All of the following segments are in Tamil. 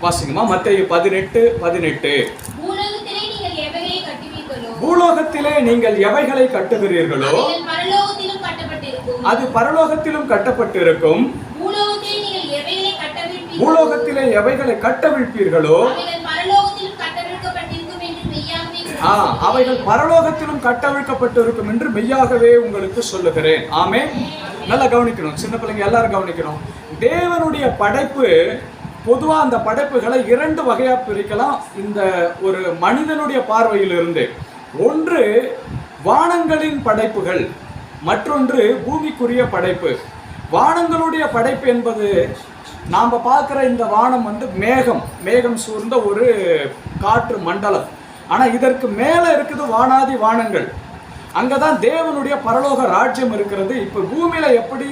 வாசிங்கம்மா, மத்தேயு 18:18. பூலோகத்திலே நீங்கள் எவைகளை கட்டுகிறீர்களோ அது பரலோகத்திலும் கட்டப்பட்டிருக்கும். பூலோகத்திலே எவைகளை கட்டவிழ்ப்பீர்களோ அவைகள் பரலோகத்திலும் கட்டவிழ்க்கப்பட்டிருக்கும் என்று மெய்யாகவே உங்களுக்கு சொல்லுகிறேன். ஆமென். நல்லா கவனிக்கணும், சின்ன பிள்ளைங்க எல்லாரும் கவனிக்கணும். தேவனுடைய படைப்பு பொதுவாக அந்த படைப்புகளை 2 வகையா பிரிக்கலாம். இந்த ஒரு மனிதனுடைய பார்வையிலிருந்து, ஒன்று வானங்களின் படைப்புகள், மற்றொன்று பூமிக்குரிய படைப்பு. வானங்களுடைய படைப்பு என்பது நாம் பார்க்குற இந்த வானம் மேகம் சூழ்ந்த ஒரு காற்று மண்டலம். ஆனால் இதற்கு மேலே இருக்குது வானாதி வானங்கள். அங்கே தான் தேவனுடைய பரலோக ராஜ்யம் இருக்கிறது. இப்போ பூமியில் எப்படி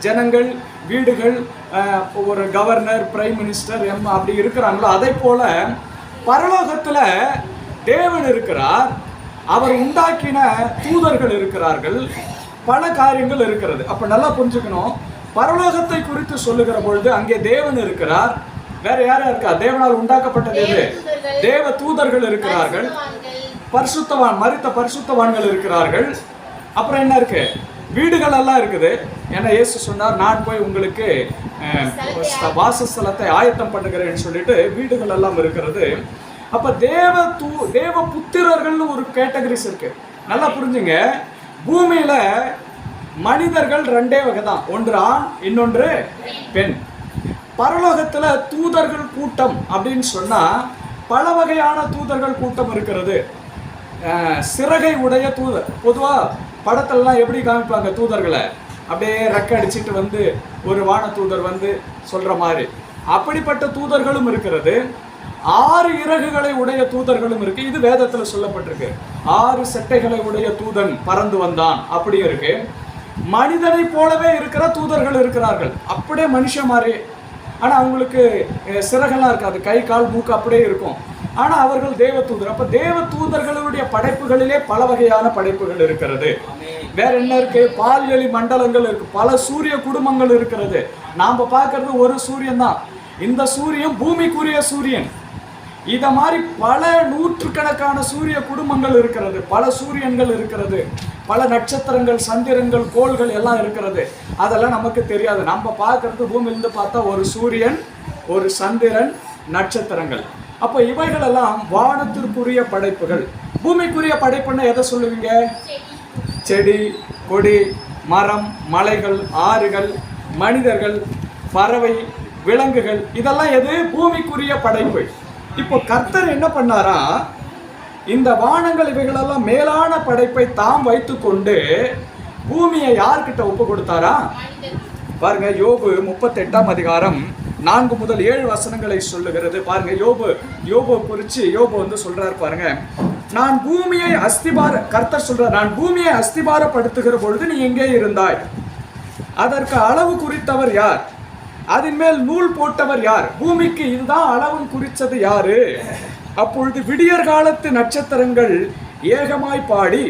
ஜனங்கள், வீடுகள், ஒரு கவர்னர், பிரைம் மினிஸ்டர், அப்படி இருக்கிறாங்களோ அதே போல பரலோகத்தில் தேவன் இருக்கிறார். அவர் உண்டாக்கின தூதர்கள் இருக்கிறார்கள். பல காரியங்கள் இருக்கிறது. அப்போ நல்லா புரிஞ்சுக்கணும். பரலோகத்தை குறித்து சொல்லுகிற பொழுது அங்கே தேவன் இருக்கிறார். வேற யாரா இருக்கா? தேவனால் உண்டாக்கப்பட்டது எது? தேவ தூதர்கள் இருக்கிறார்கள். மரித்த பரிசுத்தவான்கள் இருக்கிறார்கள். அப்புறம் என்ன இருக்கு? வீடுகள் எல்லாம் இருக்குது. ஏன்னா இயேசு சொன்னார், நான் போய் உங்களுக்கு வாசஸ்தலத்தை ஆயத்தம் பண்ணுகிறேன்னு சொல்லிட்டு வீடுகள் எல்லாம் இருக்கிறது. அப்ப தேவ புத்திரர்கள்னு ஒரு கேட்டகரிஸ் இருக்கு. நல்லா புரிஞ்சுங்க. பூமியில மனிதர்கள் 2 வகை தான், ஒன்று ஆண், இன்னொன்று பெண். பரலோகத்துல தூதர்கள் கூட்டம் அப்படின்னு சொன்னா பல வகையான தூதர்கள் கூட்டம் இருக்கிறது. சிறகை உடைய தூதர், பொதுவா படத்திலலாம் எப்படி காமிப்பாங்க தூதர்களை? அப்படியே ரெக்க அடிச்சுட்டு வந்து ஒரு வான தூதர் வந்து சொல்ற மாதிரி, அப்படிப்பட்ட தூதர்களும் இருக்கிறது. 6 இறகுகளை உடைய தூதர்களும் இருக்கு. இது வேதத்துல சொல்லப்பட்டிருக்கு. 6 செட்டைகளை உடைய தூதன் பறந்து வந்தான், அப்படியே இருக்கு. மனிதனை போலவே இருக்கிற தூதர்கள் இருக்கிறார்கள், அப்படியே மனுஷன் மாதிரி. ஆனா அவங்களுக்கு சிறகெல்லாம் இருக்காது, கை கால் மூக்கு அப்படியே இருக்கும். ஆனா அவர்கள் தேவ தூதர். அப்ப தேவ தூதர்களுடைய படைப்புகளிலே பல வகையான படைப்புகள் இருக்கிறது. வேற என்ன இருக்கு? பால்வெளி மண்டலங்கள் இருக்கு. பல சூரிய குடும்பங்கள் இருக்கிறது. நாம பார்க்கறது ஒரு சூரியன் தான். இந்த சூரியன் பூமிக்குரிய சூரியன். இத மாதிரி பல நூற்றுக்கணக்கான சூரிய குடும்பங்கள் இருக்கிறது. பல சூரியன்கள் இருக்கிறது. பல நட்சத்திரங்கள், சந்திரன்கள், கோள்கள் எல்லாம் இருக்கிறது. அதெல்லாம் நமக்கு தெரியாது. நம்ம பார்க்கறது பூமியிலிருந்து பார்த்தா ஒரு சூரியன், ஒரு சந்திரன், நட்சத்திரங்கள். அப்போ இவைகள் எல்லாம் வானத்திற்குரிய படைப்புகள். பூமிக்குரிய படைப்புன்னா எதை சொல்லுவீங்க? செடி, கொடி, மரம், மலைகள், ஆறுகள், மனிதர்கள், பறவை, விலங்குகள், இதெல்லாம் எது? பூமிக்குரிய படைப்பு. இப்போ கர்த்தர் என்ன பண்ணாரா? இந்த வானங்கள் இவைகளெல்லாம் மேலான படைப்பை தாம் வைத்து கொண்டு பூமியை யார்கிட்ட ஒப்பு கொடுத்தாரா? பாருங்க, யோபு 38ஆம் அதிகாரம் 4 முதல் 7 வசனங்களை சொல்லுகிறது. பாருங்க, யோபு குறித்து யோபு வந்து சொல்றாரு பாருங்க. நான் பூமியை கர்த்தர் சொல்றார், நான் பூமியை அஸ்திபாரப்படுத்துகிற பொழுது நீ எங்கே இருந்தாய்? அதற்கு அளவு குறித்தவர் யார்? அதன் மேல் நூல் போட்டவர் யார்? பூமிக்கு இதுதான் அளவும் குறித்தது யாரு? அப்பொழுது விடியற் காலத்து நட்சத்திரங்கள் ஏகமாய் பாடி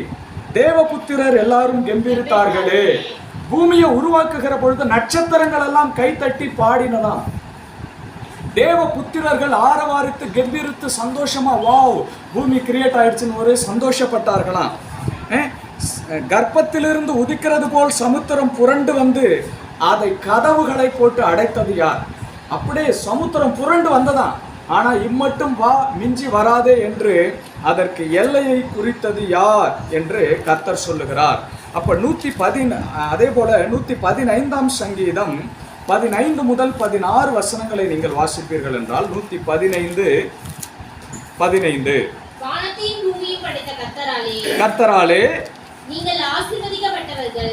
தேவபுத்திரர் எல்லாரும் கெம்பீரித்தார்களே. பூமியை உருவாக்குகிற பொழுது நட்சத்திரங்கள் எல்லாம் கைத்தட்டி பாடினதாம். தேவ புத்திரர்கள் ஆரவாரித்து கெம்பீரித்து சந்தோஷமா வாவ் பூமி கிரியேட் ஆயிடுச்சுன்னு ஒரு சந்தோஷப்பட்டார்களாம். கர்ப்பத்திலிருந்து உதிக்கிறது போல் சமுத்திரம் புரண்டு வந்து அதை கதவுகளை போட்டு அடைத்தது யார்? அப்படியே சமுத்திரம் புரண்டு வந்ததான். ஆனா இம்மட்டும் வா, மிஞ்சி வராதே என்று அதற்கு எல்லையை குறித்தது யார் என்று கர்த்தர் சொல்லுகிறார். அப்ப அதே போல 115ஆம் சங்கீதம் 15 முதல் 16 வசனங்களை நீங்கள் வாசிப்பீர்கள் என்றால் 115 கர்த்தராலே நீங்கள் ஆசீர்வதிக்கப்பட்டவர்கள்.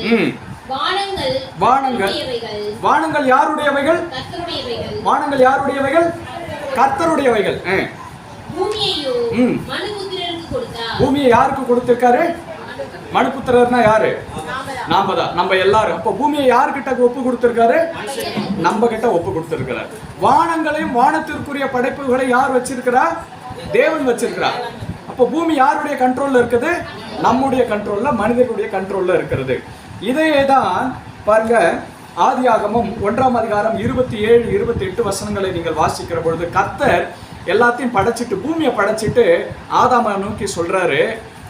வானங்கள் யாருடையவைகள்? வானங்கள் யாருடையவைகள்? கர்த்தருடையவைகள். பூமியை யாருக்கு கொடுத்திருக்காரு? மனுபுத்திரர்னா யாரு? நாம தான், நம்ம எல்லாரும். அப்ப பூமியை யாருக்கிட்ட ஒப்பு கொடுத்திருக்காரு? நம்ம கிட்ட ஒப்பு கொடுத்திருக்கிறார். வானங்களையும் வானத்திற்குரிய படைப்புகளை யார் வச்சிருக்கிறா? தேவன் வச்சிருக்கிறார். அப்ப பூமி யாருடைய கண்ட்ரோல்ல இருக்குது? நம்முடைய கண்ட்ரோல்ல, மனிதனுடைய கண்ட்ரோல்ல இருக்கிறது. இதையே தான் பாருங்க ஆதியாகமம் 1ஆம் அதிகாரம் 27, 28 வசனங்களை நீங்கள் வாசிக்கிற பொழுது கர்த்தர் எல்லாத்தையும் படைச்சிட்டு, பூமியை படைச்சிட்டு ஆதாமை நோக்கி சொல்றாரு,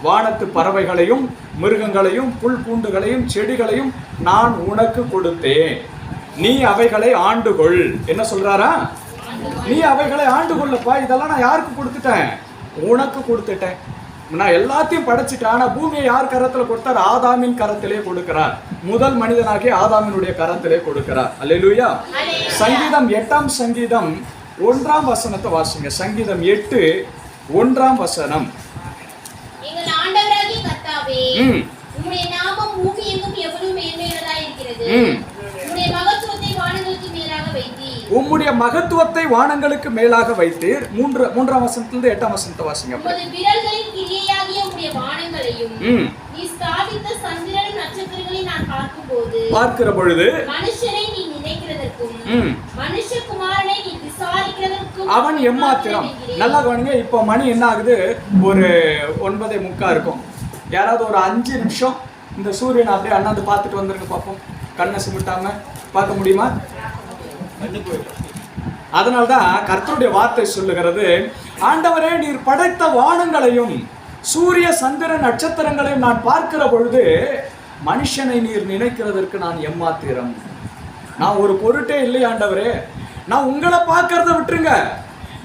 வானத்து பறவைகளையும் மிருகங்களையும் புல் பூண்டுகளையும் செடிகளையும் நான் உனக்கு கொடுத்தேன், நீ அவைகளை ஆண்டுகொள். என்ன சொல்றாரா? நீ அவைகளை ஆண்டுகொள்ளப்பா. இதெல்லாம் நான் யாருக்கு கொடுத்துட்டேன்? உனக்கு கொடுத்துட்டேன். நான் எல்லாத்தையும் படைச்சிட்டேன். ஆனா பூமியை யார் கரத்துல கொடுத்தார்? ஆதாமின் கரத்திலே கொடுக்கிறார். முதல் மனிதனாகிய ஆதாமினுடைய கரத்திலே கொடுக்கிறார். அல்லேலூயா. சங்கீதம் 8ஆம் சங்கீதம் 1ஆம் வசனத்தை வாசிங்க. சங்கீதம் 8, 1ஆம் வசனம். எங்கள் ஆண்டவராகிய கர்த்தாவே, உம்முடைய நாமம் பூமி எங்கும் எவ்வளவு மேன்மையுள்ளதாய் இருக்கிறது. உம்முடைய மகத்துவத்தை வானங்களுக்கு மேலாக வைத்தீர். உம்முடைய மகத்துவத்தை வானங்களுக்கு மேலாக வைத்தீர். 3ஆம் வசனத்திலிருந்து 8ஆம் வசனத்தை வாசிங்க. உமது விரல்களின் கிரியையாகிய உம்முடைய வானங்களையும் நீ ஸ்தாபித்த சந்திரனும் நட்சத்திரங்களையும் நான் பார்க்கிற பொழுது மனுஷனை நீ நினைக்கிறதற்கும் மனுஷகுமாரனை நீ விசாரிக்கிறதற்கும் அவன் எம்மாத்திரம். நல்லா கவனிங்க. இப்போ மணி என்ன ஆகுது? ஒரு 9:45 இருக்கும். யாராவது ஒரு 5 நிமிஷம் இந்த சூரியனை அப்படியே அண்ணாந்து பார்த்துட்டு வந்துருங்க பார்ப்போம். கண்ணை சிமிட்டாம பார்க்க முடியுமா? அதனால்தான் கர்த்தருடைய வார்த்தை சொல்லுகிறது, ஆண்டவரே நீர் படைத்த வானங்களையும் சூரிய சந்திர நட்சத்திரங்களையும் நான் பார்க்கிற பொழுது மனுஷனை நீர் நினைக்கிறதற்கு நான் எம்மாத்திரம். நான் ஒரு பொருட்டே இல்லை ஆண்டவரே. நான் உங்களை பார்க்கறத விட்டுருங்க,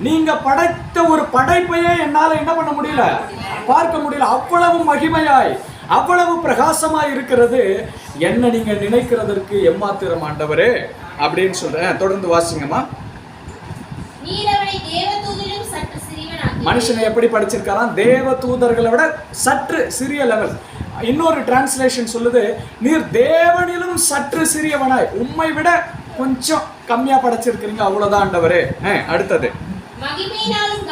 நீங்க படைத்த ஒரு படைப்பையே என்னால என்ன பண்ண முடியல, பார்க்க முடியல. அவ்வளவு மகிமையாய் அவ்வளவு பிரகாசமாய் இருக்கிறது, என்ன நீங்க நினைக்கிறதற்கு எம்மாத்திரம் ஆண்டவரே அப்படின்னு சொல்றேன். தொடர்ந்து வாசிங்கம்மா. மனுஷனை எப்படி படிச்சிருக்காராம்? தேவ தூதர்களை விட சற்று சிறிய லெவல். இன்னொரு டிரான்ஸ்லேஷன் சொல்லுது, நீர் தேவனிலும் சற்று சிறியவனாய், உம்மை விட கொஞ்சம் கம்மியா படைச்சிருக்கிறீங்க, அவ்வளவுதான் ஆண்டவரே. அடுத்தது, மகிமையினாலும்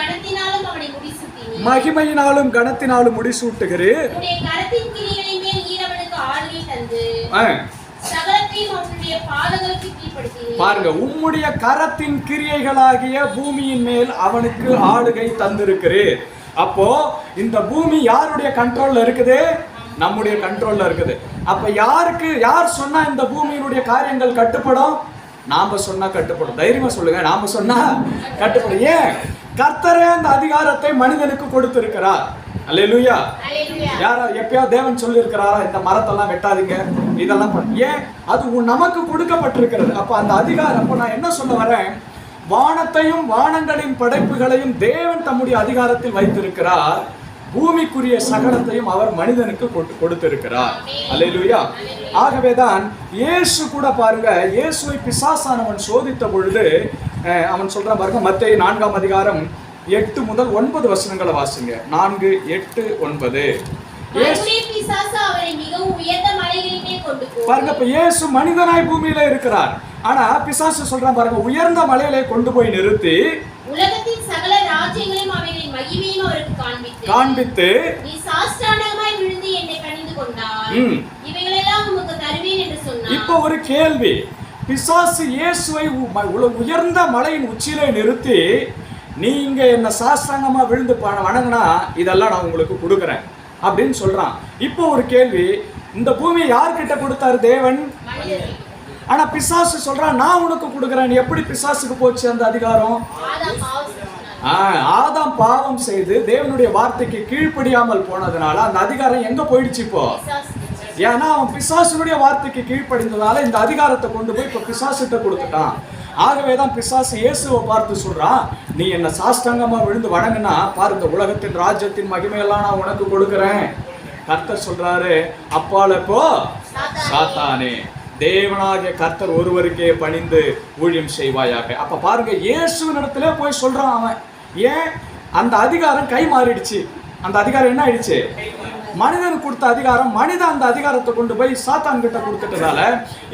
கனத்தினாலும் முடிசூட்டுகிறீர். பாருங்க, உம்முடைய கரத்தின் கிரியைகளாகிய பூமியின் மேல் அவனுக்கு ஆளுகை தந்திருக்கிறீர். அப்போ இந்த பூமி யாருடைய கண்ட்ரோல்ல இருக்குது? நம்முடைய கண்ட்ரோல்ல இருக்குது. அப்ப யார் சொன்னா இந்த பூமியினுடைய காரியங்கள் கட்டுப்படும்? நாம சொன்னா கட்டுப்படும். தைரியமா சொல்லுங்க, நாம சொன்னா கட்டுப்படும். ஏன்? கர்த்தரே அந்த அதிகாரத்தை மனிதனுக்கு கொடுத்திருக்கிறார். அல்லேலூயா. யாரா எப்பயாவது தேவன் சொல்லி இருக்கிறாரா இந்த மரத்தெல்லாம் வெட்டாதீங்க, இதெல்லாம் ஏன்? அது நமக்கு கொடுக்கப்பட்டிருக்கிறது. அப்ப அந்த அதிகாரம், அப்ப நான் என்ன சொல்ல வரேன், வானத்தையும் வானங்களின் படைப்புகளையும் தேவன் தம்முடைய அதிகாரத்தில் வைத்திருக்கிறார். பூமிக்குரிய சகலத்தையும் அவர் மனிதனுக்கு கொடுத்திருக்கிறார். அல்லேலூயா. ஆகவேதான் இயேசு கூட பாருங்க, இயேசுவை பிசாசானவன் சோதித்த பொழுது அவன் சொல்றான் பாருங்க, மத்தேயு 4ஆம் அதிகாரம் 8 முதல் 9 வசனங்களை வாசிங்க. 4, 8, 9. பாருங்க, இப்ப இயேசு மனிதனாய் பூமியில இருக்கிறார். ஆனா பிசாசு சொல்றான் பாருங்க, உயர்ந்த மலையிலே கொண்டு போய் நிறுத்தி உலகத்தின் சகல ராஜ்யங்களையும் அவைகளின் மகிமையும் அவருக்கு காண்பித்து நீ சாஷ்டாங்கமாய் விழுந்து என்னை பணிந்து கொண்டாய், இவைகளெல்லாம் உமக்கு தருவேன் என்று சொன்னார். இப்போ ஒரு கேள்வி, பிசாசு இயேசுவை உயர்ந்த மலையின் உச்சியிலே நிறுத்தி நீங்க என்ன சாஷ்டாங்கமா விழுந்து வணங்கினா இதெல்லாம் நான் உங்களுக்கு கொடுக்குறேன் அப்படின்னு சொல்றான். இப்போ ஒரு கேள்வி, இந்த பூமியை யார்கிட்ட கொடுத்தாரு? தேவன். ஆனா பிசாசு சொல்றான், நான் உனக்கு கொடுக்குறேன். எப்படி பிசாசுக்கு போச்சு அந்த அதிகாரம்? ஆதாம் பாவம் செய்து தேவனுடைய வார்த்தைக்கு கீழ்ப்படியாமல் போனதுனால அந்த அதிகாரம் எங்க போயிடுச்சு இப்போ? ஏன்னா அவன் பிசாசுடைய வார்த்தைக்கு கீழ்ப்படிந்ததால இந்த அதிகாரத்தை கொண்டு போய் இப்ப பிசாசுகிட்ட கொடுத்துட்டான். ஆகவேதான் பிசாசு இயேசுவை பார்த்து சொல்றான், நீ என்ன சாஷ்டாங்கமா விழுந்து வணங்கினா பாருங்க, உலகத்தின் ராஜ்யத்தின் மகிமையெல்லாம் நான் உனக்கு கொடுக்குறேன். கர்த்தர் சொல்றாரு, அப்பால போ சாத்தானே, தேவனாகிய கர்த்தர் ஒருவருக்கே பணிந்து ஊழியம் செய்வாயாக. அப்ப பாருங்க, இயேசுவின் இடத்துல போய் சொல்றான் அவன். ஏன்? அந்த அதிகாரம் கை மாறிடுச்சு. அந்த அதிகாரம் என்ன ஆயிடுச்சு? மனிதனுக்கு கொடுத்த அதிகாரம், மனிதன் அந்த அதிகாரத்தை கொண்டு போய் சாத்தான் கிட்ட கொடுத்துட்டதால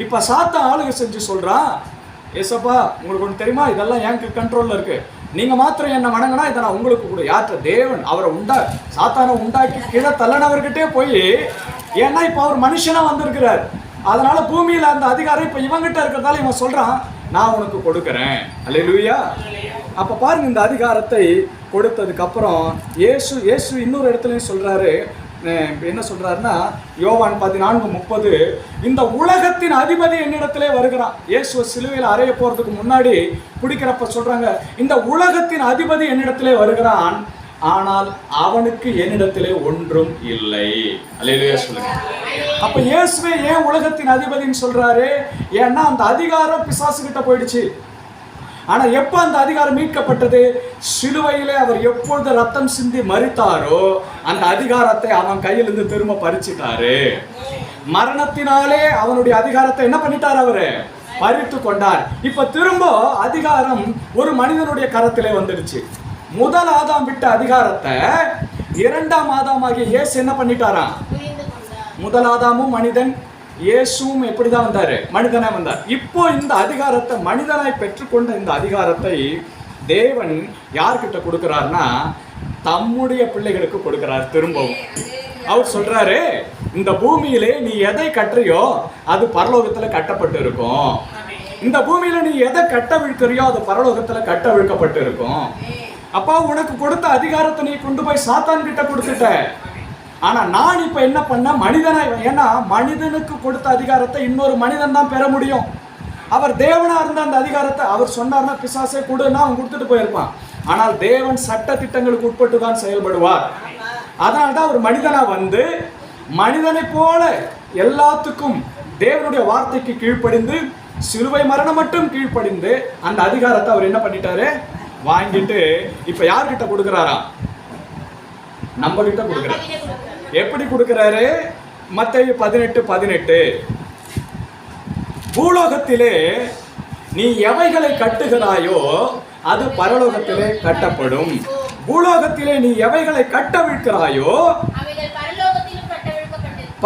இப்ப சாத்தான் ஆளுகை செஞ்சு சொல்றான், ஏசப்பா உங்களுக்கு ஒன்று தெரியுமா, இதெல்லாம் என் கண்ட்ரோல்ல இருக்கு, நீங்க மாத்திரம் என்ன வணங்கினா இதை நான் உங்களுக்கு கூட. யாற்ற தேவன் அவரை சாத்தானை உண்டாக்கி கீழே தள்ளனவர்கிட்டே போய், ஏன்னா இப்ப அவர் மனுஷனா வந்திருக்கிறார், அதனால பூமியில அந்த அதிகாரம் இப்ப இவங்கிட்ட இருக்கிறதால இவன் சொல்றான், நான் உனக்கு கொடுக்கறேன். அல்லேலூயா. அப்ப பாருங்க, இந்த அதிகாரத்தை கொடுத்ததுக்கு அப்புறம் இயேசு இன்னொரு இடத்துலயும் சொல்றாரு, என்ன சொல்றாருன்னா யோவான் 14:30, இந்த உலகத்தின் அதிபதி என்னிடத்திலே வருகிறான். இயேசு சிலுவையில் அறைய போறதுக்கு முன்னாடி பிடிக்கிறப்ப சொல்றாங்க, இந்த உலகத்தின் அதிபதி என்னிடத்திலே வருகிறான், ஆனால் அவனுக்கு என்னிடத்திலே ஒன்றும் இல்லை. அல்லேலூயா சொல்லுங்க. அப்ப இயேசுவே ஏன் உலகத்தின் அதிபதின்னு சொல்றாரு? ஏன்னா அந்த அதிகாரம் பிசாசு கிட்ட போயிடுச்சு. ஆனா எப்ப அந்த அதிகாரம் மீட்கப்பட்டது? சிலுவையிலே அவர் எப்பொழுது ரத்தம் சிந்தி மரித்தாரோ அந்த அதிகாரத்தை அவன் கையிலிருந்து திரும்ப பறிச்சிட்டாரு. மரணத்தினாலே அவனுடைய அதிகாரத்தை என்ன பண்ணிட்டார்? அவரு பறித்து கொண்டார். இப்ப திரும்ப அதிகாரம் ஒரு மனிதனுடைய கரத்திலே வந்துடுச்சு. முதல் ஆதாம் விட்ட அதிகாரத்தை இரண்டாம் ஆதாமாகிய இயேசு என்ன பண்ணிட்டாராம்? முதல் ஆதாமும் மனிதன், இயேசுவும் எப்படிதான் வந்தாரு? மனிதனா வந்தார். இப்போ இந்த அதிகாரத்தை, மனிதனாய் பெற்றுக்கொண்ட இந்த அதிகாரத்தை தேவன் யார்கிட்ட கொடுக்கிறார்னா தம்முடைய பிள்ளைகளுக்கு கொடுக்கிறார். திரும்பவும் அவர் சொல்றாரு, இந்த பூமியிலே நீ எதை கட்டுறியோ அது பரலோகத்துல கட்டப்பட்டு இருக்கும். இந்த பூமியில நீ எதை கட்டவிழ்க்கிறியோ அது பரலோகத்துல கட்டவிழ்க்கப்பட்டு இருக்கும். அப்பா, உனக்கு கொடுத்த அதிகாரத்தை நீ கொண்டு போய் சாத்தான் கிட்ட கொடுத்துட்ட. ஆனா நான் இப்ப என்ன பண்ண? மனிதனாய், ஏன்னா மனிதனுக்கு கொடுத்த அதிகாரத்தை இன்னொரு மனிதன் தான் பெற முடியும். அவர் தேவனா இருந்த அந்த அதிகாரத்தை அவர் சொன்னார்னா பிசாசே கொடுன்னா அவன் கொடுத்துட்டு போயிருப்பான். ஆனால் தேவன் சட்ட திட்டங்களுக்கு உட்பட்டு தான் செயல்படுவார். அதனால்தான் அவர் மனிதனா வந்து மனிதனை போல எல்லாத்துக்கும் தேவனுடைய வார்த்தைக்கு கீழ்ப்படிந்து சிலுவை மரணம் மட்டும் கீழ்ப்படிந்து அந்த அதிகாரத்தை அவர் என்ன பண்ணிட்டாரு? வாங்கிட்டு இப்ப யார்கிட்ட கொடுக்கிறாரா? நம்ம கிட்ட கொடுக்கிறார். எப்படி கொடுக்கிறாரு? மத்தேயு 18:18, பூலோகத்திலே நீ எவைகளை கட்டுகிறாயோ அது பரலோகத்திலே கட்டப்படும். பூலோகத்திலே நீ எவைகளை கட்டவிழ்க்கிறாயோ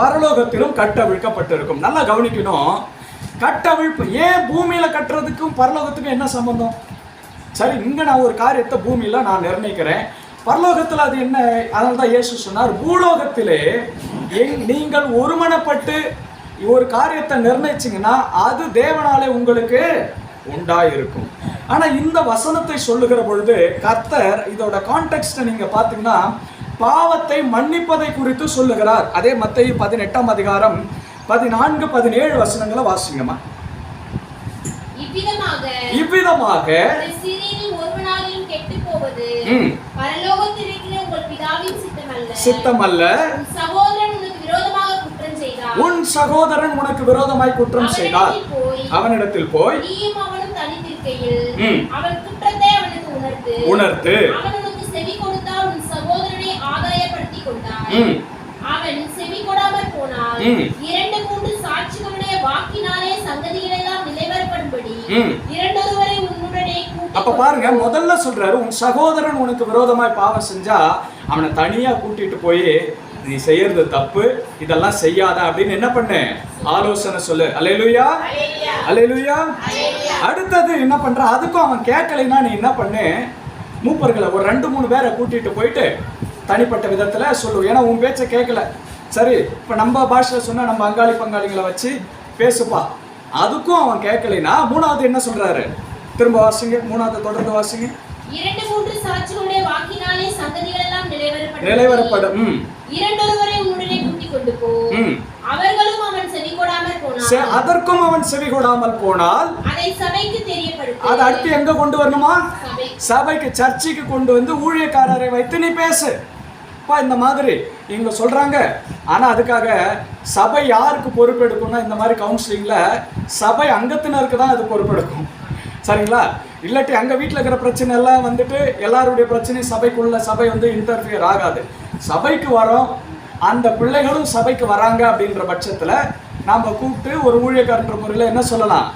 பரலோகத்திலும் கட்டவிழ்க்கப்பட்டிருக்கும். நல்லா கவனிக்கணும். கட்டவிழ்ப்பு ஏன் பூமியில கட்டுறதுக்கும் பரலோகத்துக்கும் என்ன சம்பந்தம்? சரி, இங்க நான் ஒரு காரியத்தை பூமியில நான் நிர்ணயிக்கிறேன், பரலோகத்தில் அது என்ன? அதனால தான் இயேசு சொன்னார், பூலோகத்திலே நீங்கள் ஒருமனப்பட்டு ஒரு காரியத்தை நிர்ணயிச்சிங்கன்னா அது தேவனாலே உங்களுக்கு உண்டாயிருக்கும். ஆனா இந்த வசனத்தை சொல்லுகிற பொழுது கர்த்தர் இதோட கான்டெக்ஸ்ட்டை நீங்க பாத்தீங்கன்னா பாவத்தை மன்னிப்பதை குறித்து சொல்லுகிறார். அதே மத்தேயு 18:14-17 வசனங்களை வாசிங்கம்மா. இவ்விதமாக சித்தமல்ல, உன் சகோதரன் உனக்கு விரோதமாய் குற்றம் செய்தார், அவனிடத்தில் போய் உணர்த்து. அவன் செவி கொடாமல் போனால் 2-3 சாட்சிகளுடைய வாக்கினாலே சங்கதிகள் எல்லாம் நிலைவரப்படும்படி இரண்டொருவரை உன்னுடனே கூட்டி. அப்ப பாருங்க, முதல்ல சொல்றாரு உன் சகோதரன் உனக்கு விரோதமாய் பாவம் செஞ்சா அவனை தனியா கூட்டிட்டு போய் நீ செய்யறது தப்பு, இதெல்லாம் செய்யாத அப்படின்னு என்ன பண்ணு? ஆலோசனை சொல்லு. அல்லேலூயா, அல்லேலூயா. அடுத்தது என்ன பண்ற? அதுக்கும் அவன் கேட்கலைன்னா நீ என்ன பண்ணு? மூப்பர்களை ஒரு 2-3 பேரை கூட்டிட்டு போயிட்டு தனிப்பட்ட விதத்துல சொல்லு. ஏன்னா உன் பேச்சை கேட்கல. சரி, இப்ப நம்ம பாஷையில சொன்னா நம்ம அங்காளி பங்காளிகளை வச்சு பேசுப்பா. அதுக்கும் அவன் கேட்கலைன்னா மூணாவது என்ன சொல்றாரு? திரும்ப வாசிங்க, மூணாவது தொடர்ந்து வாசிங்க. 2-3 சாட்சிகளுடைய வாக்கினாலே சங்கதிகள் எல்லாம் நிலைவரப்படும். இரண்டொருவரை உன்னுடனே கூட்டிக் கொண்டு போ. அவர்களும் அவன் செவிகொடாமல் போனால், அதற்கும் அவன் செவிகொடாமல் போனால் அதை சபைக்கு தெரியப்படுத்து. அது அடுத்து எங்க கொண்டு வரணுமா? சபைக்கு, சர்ச்சுக்கு கொண்டு வந்து ஊழியக்காரரை வைத்து நீ பேசு. இந்த மாதிரி இவங்க சொல்றாங்க. ஆனா அதுக்காக சபை யாருக்கு பொறுப்பெடுக்கும்னா இந்த மாதிரி கவுன்சிலிங்ல சபை அங்கத்தினருக்கு தான் அது பொறுப்பெடுக்கும். சரிங்களா? இல்லாட்டி அங்க வீட்டில் இருக்கிற பிரச்சனை எல்லாம் வந்துட்டு எல்லாருடைய பிரச்சனையும் சபைக்குள்ள சபை வந்து இன்டர்ஃபியர் ஆகாது. சபைக்கு வரோம், அந்த பிள்ளைகளும் சபைக்கு வராங்க அப்படின்ற பட்சத்துல நாம கூப்பிட்டு ஒரு ஊழியக்காரன்ற முறையில் என்ன சொல்லலாம்?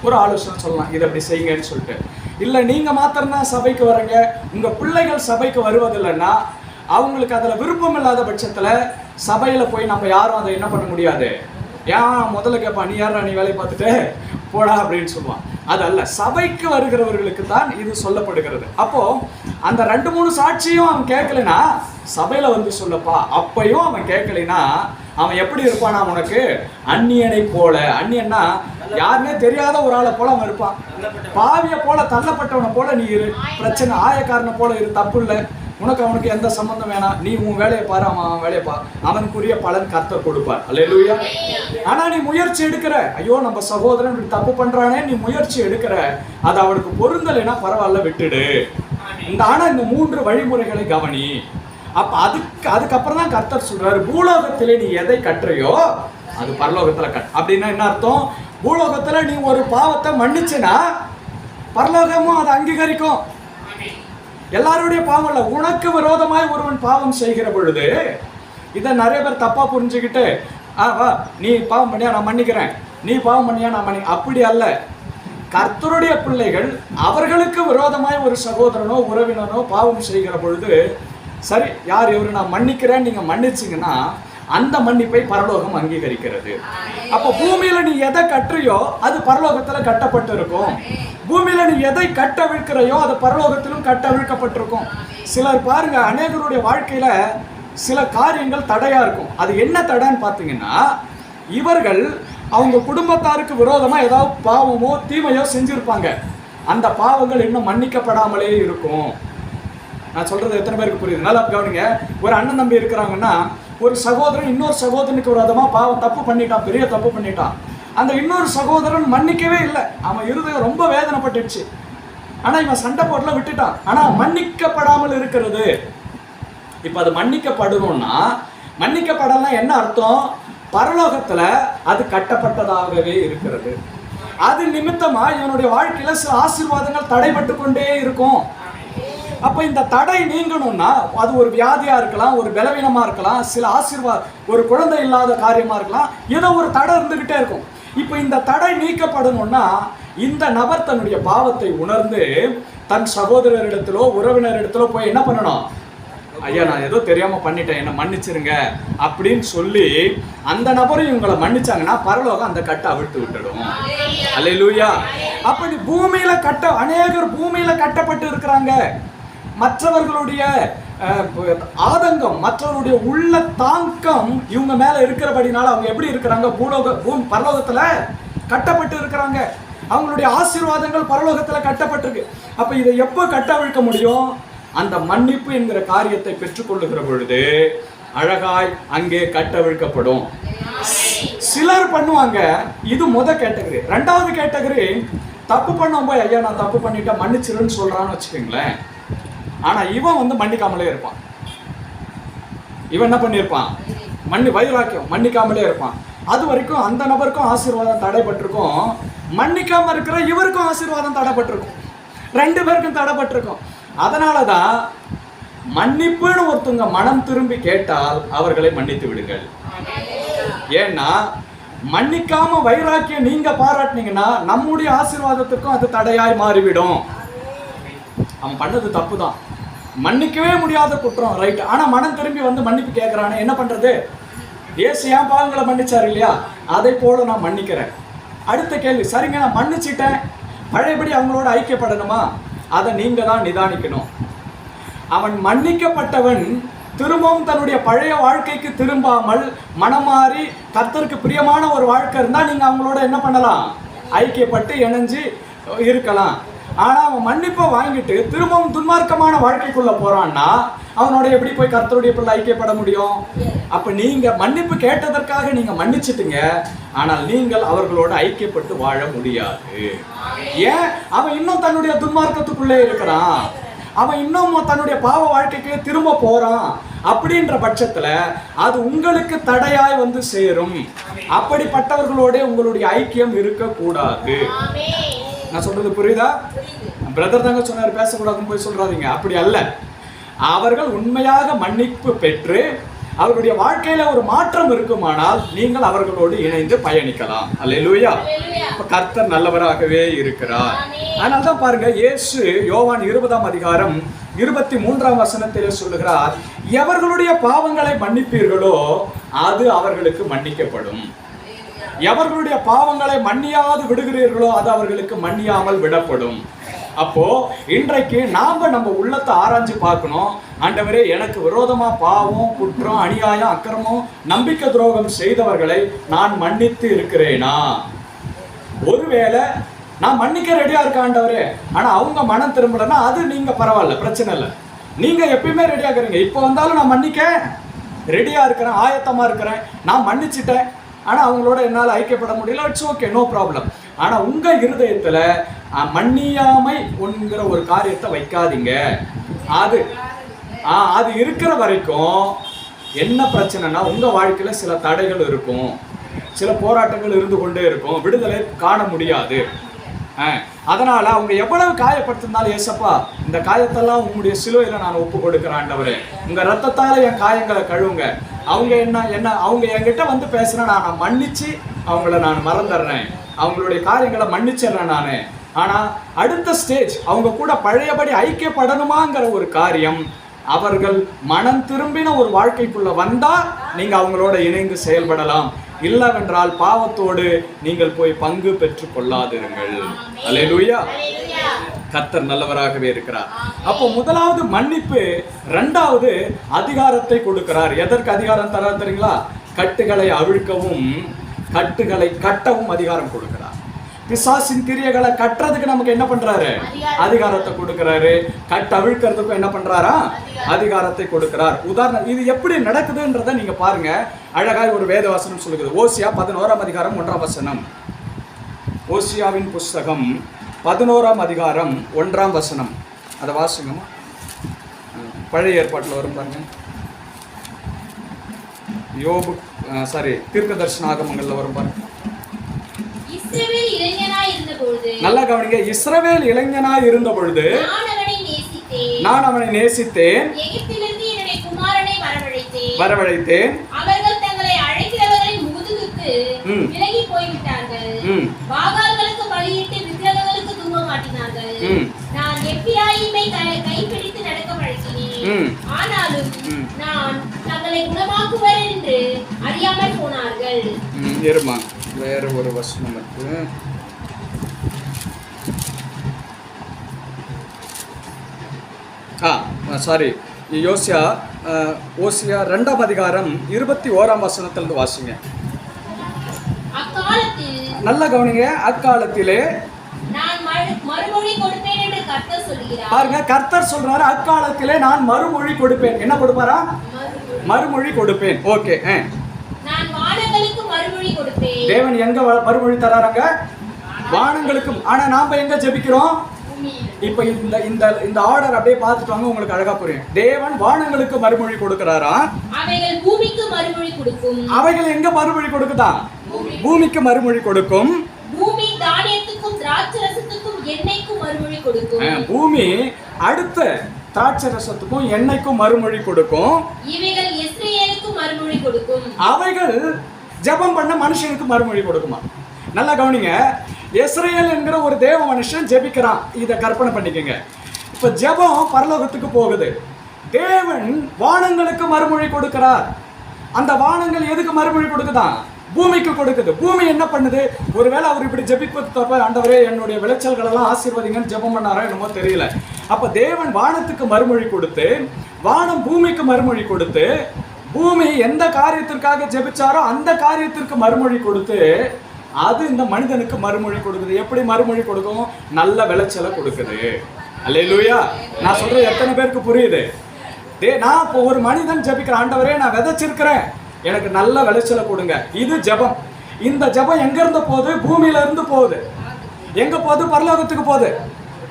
ஒரு ஆலோசனை சொல்லலாம், இதை அப்படி செய்யுங்கன்னு சொல்லிட்டு. இல்லை நீங்க மாத்திரம்தான் சபைக்கு வரீங்க, உங்க பிள்ளைகள் சபைக்கு வருவதில்லைன்னா அவங்களுக்கு அதில் விருப்பம் இல்லாத பட்சத்தில் சபையில் போய் நம்ம யாரும் அதை என்ன பண்ண முடியாது. ஏன் முதல்ல கேட்பான், நீ யாரா, நீ வேலையை பார்த்துட்டு போடா அப்படின்னு சொல்லுவான். அதல்ல, சபைக்கு வருகிறவர்களுக்கு தான் இது சொல்லப்படுகிறது. அப்போ அந்த 2-3 சாட்சியும் அவன் கேட்கலைன்னா சபையில வந்து சொல்லப்பா. அப்பையும் அவன் கேட்கலைன்னா அவன் எப்படி இருப்பானா? உனக்கு அந்நியனை போல. அந்நியன்னா யாருன்னே தெரியாத ஒரு ஆளை போல அவன் இருப்பான். பாவிய போல, தள்ளப்பட்டவனை போல நீ இரு. பிரச்சனை ஆயக்காரனை போல இரு, தப்பு இல்லை. உனக்கு அவனுக்கு எந்த சம்பந்தம் வேணாம், நீ உன் வேலையை பாரு, அவன் வேலையை பாரு, அவனுக்குரிய பலன் கர்த்தர் கொடுப்பார். அல்லேலூயா. ஆனா நீ முயற்சி எடுக்கிற, ஐயோ நம்ம சகோதரன் இப்படி தப்பு பண்றானே, நீ முயற்சி எடுக்கிற, அது அவனுக்கு பொருந்தலைன்னா பரவாயில்ல, விட்டுடு. ஆனா இந்த 3 வழிமுறைகளை கவனி. அப்ப அதுக்கப்புறம் தான் கர்த்தர் சொல்றாரு, பூலோகத்திலே நீ எதை கட்டுறையோ அது பரலோகத்துல கட். அப்படின்னா என்ன அர்த்தம்? பூலோகத்துல நீ ஒரு பாவத்தை மன்னிச்சுனா பரலோகமும் அதை அங்கீகரிக்கும். எல்லாருடைய பாவம் இல்ல, உனக்கு விரோதமாய் ஒருவன் பாவம் செய்கிற பொழுது இதை நிறைய பேர் தப்பா புரிஞ்சுக்கிட்டு, வா நீ பாவம் பண்ணியா நான் மன்னிக்கிறேன், நீ பாவம் பண்ணியா நான் மன்னி, அப்படி அல்ல. கர்த்தருடைய பிள்ளைகள் அவர்களுக்கு விரோதமாய் ஒரு சகோதரனோ உறவினனோ பாவம் செய்கிற பொழுது, சரி யார் இவரு நான் மன்னிக்கிறேன் நீங்க மன்னிச்சிங்கன்னா அந்த மன்னிப்பை பரலோகம் அங்கீகரிக்கிறது. அப்போ பூமியில நீ எதை கட்டுறியோ அது பரலோகத்துல கட்டப்பட்டு இருக்கும். பூமியில நீ எதை கட்டவிழ்க்கிறையோ அது பரலோகத்திலும் கட்டவிழ்க்கப்பட்டிருக்கும். சிலர் பாருங்க, அநேகருடைய வாழ்க்கையில சில காரியங்கள் தடையா இருக்கும். அது என்ன தடைன்னு பார்த்தீங்கன்னா, இவர்கள் அவங்க குடும்பத்தாருக்கு விரோதமா ஏதாவது பாவமோ தீமையோ செஞ்சிருப்பாங்க. அந்த பாவங்கள் இன்னும் மன்னிக்கப்படாமலே இருக்கும். நான் சொல்றது எத்தனை பேருக்கு புரியுது? நல்லா கவனிங்க. ஒரு அண்ணன் தம்பி இருக்கிறாங்கன்னா, ஒரு சகோதரன் இன்னொரு சகோதரனுக்கு விரோதமா பாவம் தப்பு பண்ணிட்டான், பெரிய தப்பு பண்ணிட்டான். அந்த இன்னொரு சகோதரன் மன்னிக்கவே இல்லை. அவன் இருதயம் ரொம்ப வேதனைப்பட்டுச்சு. ஆனா இவன் சண்டை போடல, விட்டுட்டான். ஆனா மன்னிக்கப்படாமல் இருக்கிறது. இப்ப அது மன்னிக்கப்படணும்னா, மன்னிக்கப்படலாம் என்ன அர்த்தம்? பரலோகத்துல அது கட்டப்பட்டதாகவே இருக்கிறது. அது நிமித்தமா இவனுடைய வாழ்க்கையில சில ஆசீர்வாதங்கள் தடைபட்டு கொண்டே இருக்கும். அப்ப இந்த தடை நீங்கணும்னா, அது ஒரு வியாதியா இருக்கலாம், ஒரு பலவீனமா இருக்கலாம், சில ஒரு குழந்தை இல்லாத காரியமா இருக்கலாம், ஏதோ ஒரு தடை இருந்துகிட்டே இருக்கும். இப்ப இந்த தடை நீக்கப்படணும்னா, இந்த நபர் தன்னுடைய பாவத்தை உணர்ந்து தன் சகோதரரிடத்திலோ உறவினரிடத்திலோ போய் என்ன பண்ணணும்? ஐயா நான் ஏதோ தெரியாம பண்ணிட்டேன், என்ன மன்னிச்சிருங்க அப்படின்னு சொல்லி அந்த நபரையும் இவங்களை மன்னிச்சாங்கன்னா பரலோகம் அந்த கட்டை அவிழ்த்து விட்டுடும். அல்லேலூயா. அப்படி பூமியில அநேகர் பூமியில கட்டப்பட்டு இருக்கிறாங்க. மற்றவர்களுடைய ஆதங்கம், மற்றவருடைய உள்ள தாக்கம் இவங்க மேல இருக்கிறபடினால அவங்க எப்படி இருக்கிறாங்க? பரலோகத்துல கட்டப்பட்டு இருக்கிறாங்க. அவங்களுடைய ஆசீர்வாதங்கள் பரலோகத்துல கட்டப்பட்டிருக்கு. அப்ப இதை எப்போ கட்டவிழ்க்க முடியும்? அந்த மன்னிப்பு என்கிற காரியத்தை பெற்றுக்கொள்ளுகிற பொழுது அழகாய் அங்கே கட்டவிழ்க்கப்படும். சிலர் பண்ணுவாங்க, இது கேட்டகரி. 2வது கேட்டகரி, தப்பு பண்ணும் போய் ஐயா நான் தப்பு பண்ணிட்டேன் மன்னிச்சிருன்னு சொல்றான்னு வச்சுக்கோங்களேன். ஆனா இவன் மன்னிக்காமலே இருப்பான். இவன் என்ன பண்ணியிருப்பான்? வைராக்கியம் மன்னிக்காமலே இருப்பான். அது வரைக்கும் அந்த நபருக்கும் ஆசீர்வாதம் தடைபட்டிருக்கும், மன்னிக்காம இருக்கிற இவருக்கும் ஆசீர்வாதம் தடைபட்டிருக்கும், 2 பேருக்கும் தடைபட்டிருக்கும். அதனாலதான் மன்னிப்புன்னு ஒருத்தவங்க மனம் திரும்பி கேட்டால் அவர்களை மன்னித்து விடுங்கள். ஏன்னா மன்னிக்காம வைராக்கியம் நீங்க பாராட்டினீங்கன்னா நம்முடைய ஆசீர்வாதத்துக்கும் அது தடையாய் மாறிவிடும். அவன் பண்ணது தப்பு தான், மன்னிக்கவே முடியாத குற்றம், ரைட். ஆனா மனம் திரும்பி மன்னிப்பு கேட்கறானே, என்ன பண்றது? இயேசு ஏன் பாவங்களை மன்னிச்சார் இல்லையா? அதை போல நான் மன்னிக்கிறேன். அடுத்த கேள்வி, சரிங்க நான் மன்னிச்சிட்டேன், பழையபடி அவங்களோட ஐக்கியப்படணுமா? அதை நீங்க தான் நிதானிக்கணும். அவன் மன்னிக்கப்பட்டவன் திரும்பவும் தன்னுடைய பழைய வாழ்க்கைக்கு திரும்பாமல் மனமாறி கர்த்தருக்கு பிரியமான ஒரு வாழ்க்கை இருந்தா நீங்க அவங்களோட என்ன பண்ணலாம்? ஐக்கியப்பட்டு இணைஞ்சு இருக்கலாம். ஆனா அவன் மன்னிப்பை வாங்கிட்டு திரும்பவும் துன்மார்க்கமான வாழ்க்கைக்குள்ள போறான்னா அவனோட எப்படி போய் கர்த்தருடைய பிள்ளை ஐக்கியப்பட முடியும்? அப்ப நீங்க மன்னிப்பு கேட்டதற்காக நீங்க மன்னிச்சிட்டீங்க, ஆனால் நீங்கள் அவர்களோட ஐக்கியப்பட்டு வாழ முடியாது. ஏன்? அவன் இன்னும் தன்னுடைய துன்மார்க்கத்துக்குள்ளே இருக்கிறான், அவன் இன்னும் தன்னுடைய பாவ வாழ்க்கைக்கு திரும்ப போறான். அப்படின்ற பட்சத்துல அது உங்களுக்கு தடையாய் சேரும். அப்படிப்பட்டவர்களோட உங்களுடைய ஐக்கியம் இருக்கக்கூடாது. நான் சொல்றது புரியுதா? பிரதர் தாங்க சொன்னார் பேசக்கூடாதுன்னு போய் சொல்றாதீங்க. அப்படி அல்ல. அவர்கள் உண்மையாக மன்னிப்பு பெற்று அவருடைய வாழ்க்கையில ஒரு மாற்றம் இருக்குமானால் நீங்கள் அவர்களோடு இணைந்து பயணிக்கலாம். அல்லேலூயா. இப்ப கர்த்தர் நல்லவராகவே இருக்கிறார். அதனால்தான் பாருங்க, இயேசு யோவான் 20ஆம் அதிகாரம் 23ஆம் வசனத்திலே சொல்லுகிறார், எவர்களுடைய பாவங்களை மன்னிப்பீர்களோ அது அவர்களுக்கு மன்னிக்கப்படும், எவர்களுடைய பாவங்களை மன்னியாது விடுகிறீர்களோ அது அவர்களுக்கு மன்னியாமல் விடப்படும். அப்போ இன்றைக்கு நாம நம்ம உள்ளத்தை ஆராய்ஞ்சு பார்க்கணும். ஆண்டவரே, எனக்கு விரோதமா பாவம், குற்றம், அநியாயம், அக்கிரமம், நம்பிக்கை துரோகம் செய்தவர்களை நான் மன்னித்து இருக்கிறேனா? ஒருவேளை நான் மன்னிக்க ரெடியா இருக்கேன் ஆண்டவரே, ஆனா அவங்க மனம் திரும்பலன்னா அது நீங்க பரவாயில்ல, பிரச்சனை இல்லை. நீங்க எப்பயுமே ரெடியா இருக்கிறீங்க. இப்போ வந்தாலும் நான் மன்னிக்க ரெடியா இருக்கிறேன், ஆயத்தமா இருக்கிறேன், நான் மன்னிச்சிட்டேன், ஆனா அவங்களோட என்னால் ஐக்கியப்பட முடியல, இட்ஸ் ஓகே, நோ ப்ராப்ளம். ஆனா உங்க இருதயத்துல மன்னியாமை என்கிற ஒரு காரியத்தை வைக்காதீங்க. அது இருக்கிற வரைக்கும் என்ன பிரச்சனைனா, உங்க வாழ்க்கையில சில தடைகள் இருக்கும், சில போராட்டங்கள் இருந்து கொண்டே இருக்கும், விடுதலை காண முடியாது. அதனால அவங்க எவ்வளவு காயப்படுத்திருந்தாலும், ஏசப்பா இந்த காயத்தெல்லாம் உங்களுடைய சிலுவையில நான் ஒப்பு கொடுக்கிறேன் ஆண்டவரே, உங்க ரத்தத்தால என் காயங்களை கழுவுங்க. அவங்க அவங்க என்கிட்ட வந்து பேசுனா நான் மன்னிச்சு அவங்கள நான் மறந்துடுறேன், அவங்களுடைய காரியங்களை மன்னிச்சிடுறேன் நான். ஆனா அடுத்த ஸ்டேஜ் அவங்க கூட பழையபடி ஐக்கியப்படணுமாங்கிற ஒரு காரியம், அவர்கள் மனம் திரும்பின ஒரு வாழ்க்கைக்குள்ள வந்தா நீங்க அவங்களோட இணைந்து செயல்படலாம். இல்லவென்றால் பாவத்தோடு நீங்கள் போய் பங்கு பெற்றுக் கொள்ளாதிருங்கள். அல்லேலூயா. கர்த்தர் நல்லவராகவே இருக்கிறார். அப்போ முதலாவது மன்னிப்பு, இரண்டாவது அதிகாரத்தை கொடுக்கிறார். எதற்கு அதிகாரம் தரார் தெரியுங்களா? கட்டுகளை அவிழ்க்கவும் கட்டுகளை கட்டவும் அதிகாரம் கொடுக்கிறார். பிசாசின் கிரியைகளை கட்டுறதுக்கு நமக்கு என்ன பண்றாரு? அதிகாரத்தை கொடுக்கிறாரு. கட்டு அவிழ்க்கிறதுக்கும் என்ன பண்றாரா? அதிகாரத்தை கொடுக்கிறார். உதாரணம், இது எப்படி நடக்குதுன்றதை நீங்க பாருங்க. அழகாய் ஒரு வேத வசனம் சொல்லுகிறது. ஓசியா 11ஆம் அதிகாரம் 1ஆம் வசனம். ஓசியாவின் புஸ்தகம் 11ஆம் அதிகாரம் 1ஆம் வசனம். அதை வாசிங்கம்மா. பழைய ஏற்பாட்டில் வரும் பாருங்க. யோபு தீர்க்க தரிசனாகமங்கள்ல வரும் பாருங்க. நல்லா கவனிங்க. இஸ்ரவேல் இளைஞனாய் இருந்த பொழுது நான் அவனை நேசித்தேன், வரவழைத்தேன். அவர்கள் தங்களை அழைக்கிறவர்களின் முதுகுக்கு விலகி போய்விட்டார்கள், பாகால்களுக்கு பலியிட்டு விக்கிரகங்களுக்கு தூபம் காட்டினார்கள். நான் எப்பிராயீமை கைப்பிடித்து நடக்க பழக்கினேன், ஆனாலும் நான் தங்களை குணமாக்குவர் என்று அறியாமல் போனார்கள். வேற ஒரு வசனம் இருக்கு. ஓசியா 2ஆம் அதிகாரம் 21ஆம் வசனத்திலிருந்து வாசிங்க. நல்ல கவனிங்க. அக்காலத்திலே நான் மறுமொழி கொடுப்பேன் என்று கர்த்தர் சொல்கிறார். பாருங்க, கர்த்தர் சொல்றாரு அக்காலத்திலே நான் மறுமொழி கொடுப்பேன். என்ன கொடுப்பாரா? மறுமொழி கொடுப்பேன். ஓகே. நான் வானங்களுக்கு மறுமொழி கொடுப்பேன். தேவன் எங்க மறுமொழி தராங்க? வானங்களுக்கும். ஆனா நாம எங்க ஜெபிக்கிறோம்? இப்ப இந்த ஆர்டர் அப்படியே பார்த்துட்டு வாங்க, உங்களுக்கு அழகா புரியும். தேவன் வானங்களுக்கு மறுமொழி கொடுக்கிறாரா? அவைகள் பூமிக்கு மறுமொழி கொடுக்கும். அவைகள் எங்க மறுமொழி கொடுக்குதா? பூமிக்கு மறுமொழி கொடுக்கும். பூமி தானியத்துக்கும் திராட்சரசத்துக்கும் எண்ணெய்க்கும் மறுமொழி கொடுக்கும். பூமி அடுத்த திராட்சரசத்துக்கும் எண்ணெய்க்கும் மறுமொழி கொடுக்கும். இவைகள் இஸ்ரவேலுக்கு மறுமொழி கொடுக்கும். அவைகள் ஜெபம் பண்ண மனுஷனுக்கு மறுமொழி கொடுக்குமா? நல்லா கவனிங்க. இஸ்ரவேல் என்கிற ஒரு தேவ மனுஷன் ஜெபிக்கிறான். இதை கற்பனை பண்ணிக்கங்க. இப்ப ஜெபம் பரலோகத்துக்கு போகுது. தேவன் வானங்களுக்கு மறுமொழி கொடுக்கிறார். அந்த வானங்கள் எதுக்கு மறுமொழி கொடுக்குதான்? பூமிக்கு கொடுக்குது. பூமி என்ன பண்ணுது? ஒருவேளை அவர் இப்படி ஜெபிப்பது தப்ப, ஆண்டவரே என்னுடைய விளைச்சல்கள் எல்லாம் ஆசீர்வதிங்கன்னு ஜெபம் பண்ணாரோ என்னமோ தெரியல. அப்ப தேவன் வானத்துக்கு மறுமொழி கொடுத்து, வானம் பூமிக்கு மறுமொழி கொடுத்து, பூமி எந்த காரியத்திற்காக ஜெபிச்சாரோ அந்த காரியத்திற்கு மறுமொழி கொடுத்து, அது இந்த மனிதனுக்கு மறுமொழி கொடுக்குது. எப்படி மறுமொழி கொடுக்கும்? நல்ல விளைச்சலை கொடுக்குது. அல்லேலூயா. நான் சொல்றது எத்தனை பேருக்கு புரியுது? நான் இப்போ ஒரு மனிதன் ஜெபிக்கிற, ஆண்டவரே நான் விதைச்சிருக்கிறேன், எனக்கு நல்ல விளைச்சலை கொடுங்க. இது ஜெபம். இந்த ஜெபம் எங்க இருந்து போகுது? பூமியில இருந்து போகுது. எங்க போகுது? பரலோகத்துக்கு போகுது.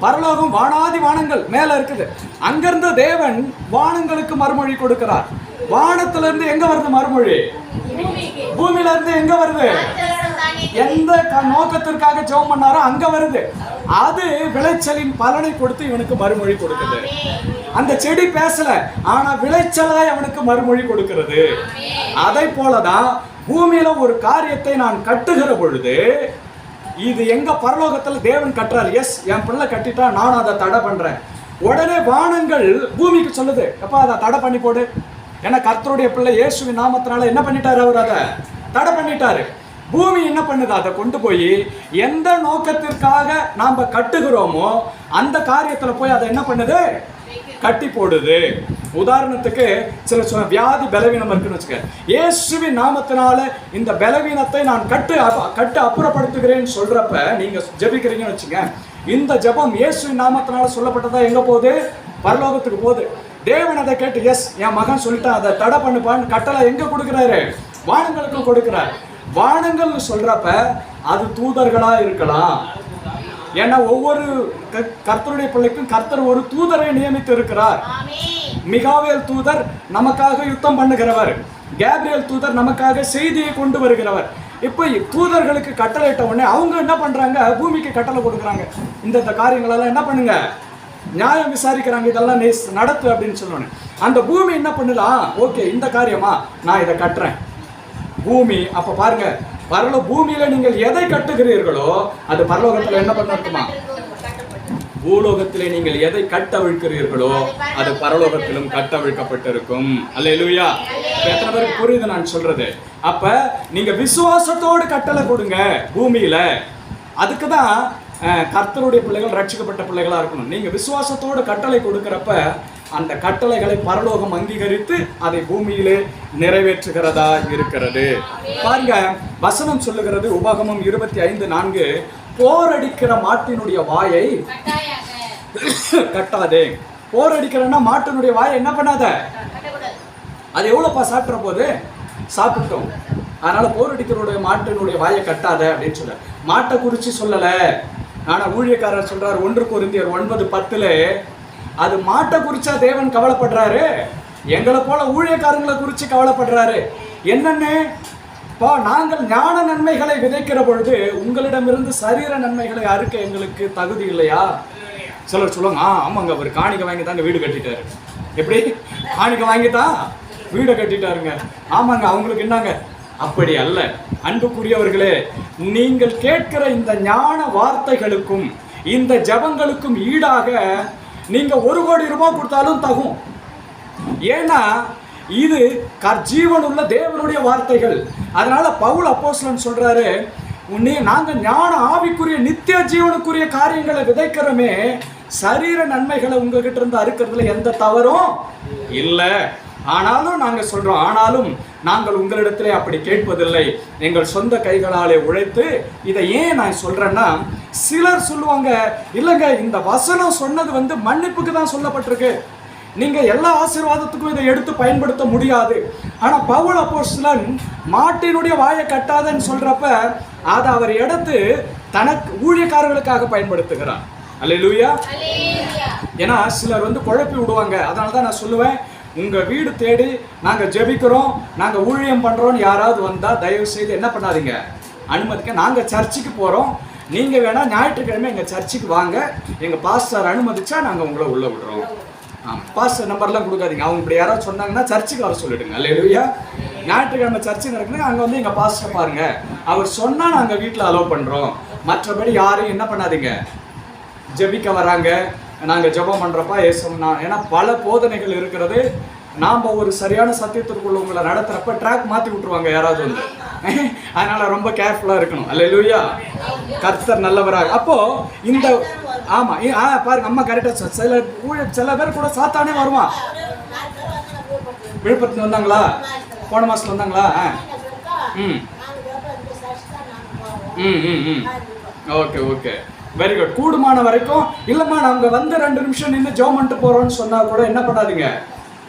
பரலோகம் வானாதி வானங்கள் மேல இருக்குது. அங்கிருந்து தேவன் வானங்களுக்கு மறுமொழி கொடுக்கிறார். வானத்துல இருந்து எங்க வருது மறுமொழி? பூமியில இருந்து எங்க வருது? எந்த நோக்கத்திற்காக ஜெபம் பண்ணாரோ அங்க வருது. அது விளைச்சலின் பலனை கொடுத்து இவனுக்கு மறுமொழி கொடுக்குது. அந்த செடி பேசல, ஆனா விளைச்சலாய் அவனுக்கு மறுமொழி கொடுக்கிறது. அதை போலதான் பூமியில ஒரு காரியத்தை நான் கட்டுகிற பொழுது, இது எங்க பரலோகத்துல தேவன் கட்டுறாரு. எஸ், என் பிள்ளை கட்டிட்டா நான் அதை தடை பண்றேன். உடனே வானங்கள் பூமிக்கு சொல்லுது, எப்ப அதை தடை பண்ணி போடு. ஏன்னா கர்த்தருடைய பிள்ளை இயேசுவின் நாமத்தினால என்ன பண்ணிட்டாரு? அவர் அதை தடை பண்ணிட்டாரு. பூமி என்ன பண்ணுது? அதை கொண்டு போய் எந்த நோக்கத்திற்காக நாம கட்டுகிறோமோ அந்த காரியத்துல போய் அதை என்ன பண்ணுது? கட்டி போடுது. உதாரணத்துக்கு சில வியாதி பலவீனம் இருக்குன்னு வச்சுக்க, இயேசுவின் நாமத்தினால இந்த பலவீனத்தை நான் கட்டு அப்புறப்படுத்துகிறேன்னு சொல்றப்ப நீங்க ஜெபிக்கிறீங்கன்னு வச்சுங்க, இந்த ஜெபம் இயேசுவின் நாமத்தினால சொல்லப்பட்டதா எங்க போகுது? பரலோகத்துக்கு போகுது. தேவன் அதை கேட்டு எஸ் என் மகன் சொல்லிட்டான் அதை தடை பண்ணுப்பான்னு கட்டளை எங்க கொடுக்குறாரு? வானங்களுக்கும் கொடுக்கிறார். வானங்கள்னு சொல்றப்ப அது தூதர்களா இருக்கலாம். ஏன்னா ஒவ்வொரு கர்த்தருடைய பிள்ளைக்கும் கர்த்தர் ஒரு தூதரை நியமித்து இருக்கிறார். மிகாவேல் தூதர் நமக்காக யுத்தம் பண்ணுகிறவர், கேப்ரியல் தூதர் நமக்காக செய்தியை கொண்டு வருகிறவர். இப்போ தூதர்களுக்கு கட்டளை இட்ட உடனே அவங்க என்ன பண்றாங்க? பூமிக்கு கட்டளை கொடுக்குறாங்க, இந்த காரியங்களெல்லாம் என்ன பண்ணுங்க, நியாயம் விசாரிக்கிறாங்க, இதெல்லாம் நடத்து அப்படின்னு சொல்லணும். அந்த பூமி என்ன பண்ணுதான்? ஓகே, இந்த காரியமா நான் இதை கட்டுறேன். பூமி அப்ப பாருங்க, பூமியில நீங்கள் எதை கட்டுகிறீர்களோ அது பரலோகத்துல என்ன பண்ணுமா? பூலோகத்திலே நீங்கள் எதை கட்டவிழ்க்கிறீர்களோ அது பரலோகத்திலும் கட்டவிழ்க்கப்பட்டிருக்கும். அல்லேலூயா. எத்தனை பேருக்கு புரியுது நான் சொல்றது? அப்ப நீங்க விசுவாசத்தோடு கட்டளை கொடுங்க பூமியில. அதுக்குதான் கர்த்தருடைய பிள்ளைகள் ரட்சிக்கப்பட்ட பிள்ளைகளா இருக்கணும். நீங்க விசுவாசத்தோடு கட்டளை கொடுக்கிறப்ப அந்த கட்டளைகளை பரலோகம் அங்கீகரித்து அதை பூமியிலே நிறைவேற்றுகிறதா இருக்கிறது. பாருங்க, வசனம் சொல்லுகிறது, உபாகமம் 25:4, போரடிக்கிற மாட்டினுடைய வாயை கட்டாதே. போரடிக்கிறன்னா மாட்டினுடைய வாயை என்ன பண்ணாத. அது எவ்வளவுப்பா சாப்பிட்ற போது? சாப்பிட்டோம். அதனால போரடிக்கிறோடைய மாட்டினுடைய வாயை கட்டாத அப்படின்னு சொல்ல. மாட்டை குறிச்சு சொல்லல. ஆனா ஊழியக்காரர் சொல்றாரு 1 கொரிந்தியர் 9:10, அது மாட்டை குறிச்சா தேவன் கவலைப்படுறாரு, எங்களை போல ஊழியக்காரங்களை குறிச்சு கவலைப்படுறாரு. என்னன்னு? நாங்கள் ஞான நன்மைகளை விதைக்கிற பொழுது உங்களிடமிருந்து சரீர நன்மைகளை அறுக்க எங்களுக்கு தகுதி இல்லையா? சிலர் சொல்லுவாங்க, ஆமாங்க, அவர் காணிக்கை வாங்கி தாங்க வீடு கட்டிட்டாரு. எப்படி? காணிக்கை வாங்கித்தான் வீடை கட்டிட்டாருங்க. ஆமாங்க, அவங்களுக்கு என்னங்க? அப்படி அல்ல அன்புக்குரியவர்களே. நீங்கள் கேட்கிற இந்த ஞான வார்த்தைகளுக்கும் இந்த ஜபங்களுக்கும் ஈடாக நீங்க 1 கோடி ரூபாய் கொடுத்தாலும் தகும். ஏன்னா இது ஜீவனுள்ள தேவனுடைய வார்த்தைகள். அதனால பவுல் அப்போஸ்தலன் சொல்றாரு, நாங்க ஞான ஆவிக்குரிய நித்திய ஜீவனுக்குரிய காரியங்களை விதைக்கிறோமே, சரீர நன்மைகளை உங்ககிட்ட இருந்து அறுக்கிறதுல எந்த தவறும் இல்லை. ஆனாலும் நாங்க சொல்றோம், ஆனாலும் நாங்கள் உங்களிடத்திலே அப்படி கேட்பதில்லை, எங்கள் சொந்த கைகளாலே உழைத்து. இதை ஏன் நான் சொல்றேன்னா, சிலர் சொல்லுவாங்க, இல்லைங்க இந்த வசனம் சொன்னது மன்னிப்புக்கு தான் சொல்லப்பட்டிருக்கு, நீங்க எல்லா ஆசீர்வாதத்துக்கும் இதை எடுத்து பயன்படுத்த முடியாது. ஆனா பவுல் அப்போஸ்தலன் மாட்டினுடைய வாயை கட்டாதன்னு சொல்றப்ப அதை அவர் எடுத்து தனக்கு ஊழியக்காரர்களுக்காக பயன்படுத்துகிறார். அல்லேலூயா. ஏன்னா சிலர் குழப்பி விடுவாங்க. அதனால தான் நான் சொல்லுவேன், உங்க வீடு தேடி நாங்க ஜெபிக்கிறோம், நாங்க ஊழியம் பண்றோம், யாராவது வந்தா தயவு செய்து என்ன பண்ணாதீங்க, அனுமதிக்க. நாங்க சர்ச்சுக்கு போறோம், நீங்க வேணா ஞாயிற்றுக்கிழமை எங்க சர்ச்சுக்கு வாங்க, எங்க பாஸ்டர் அனுமதிச்சா நாங்க உங்களை உள்ள விடுறோம். பாஸ்டர் நம்பர்லாம் கொடுக்காதீங்க. அவங்க இப்படி யாராவது சொன்னாங்கன்னா சர்ச்சுக்கு வர சொல்லிடுங்க. அல்லேலூயா. ஞாயிற்றுக்கிழமை சர்ச்சு நடக்குது, அங்கே எங்கள் பாஸ்டர் பாருங்க, அவர் சொன்னால் நாங்கள் வீட்டில் அலோவ் பண்ணுறோம். மற்றபடி யாரையும் என்ன பண்ணாதீங்க. ஜெபிக்க வராங்க, நாங்கள் ஜெபம் பண்ணுறப்பா ஏசம்னா, ஏன்னா பல போதனைகள் இருக்கிறது. நாம் ஒரு சரியான சத்தியத்திற்குள்ள உங்களை நடத்துகிறப்ப ட்ராக் மாற்றி விட்டுருவாங்க யாராவது அதனால ரொம்ப கேர்ஃபுல்லாக இருக்கணும். அல்லேலூயா. கர்த்தர் நல்லவராக. அப்போ இந்த பாருங்க, அம்மா கரெக்டாக சில பேர் கூட சாத்தானே வருவான். விழுப்புரத்துல வந்தாங்களா? போன மாசத்துல வந்தாங்களா? Okay okay, very good. கூடுமான வரைக்கும் இல்லைம்மா நாங்கள் 2 நிமிஷம் நின்று ஜெபம் பண்ணிட்டு போகிறோம்னு சொன்னால் கூட என்ன பண்ணாதீங்க,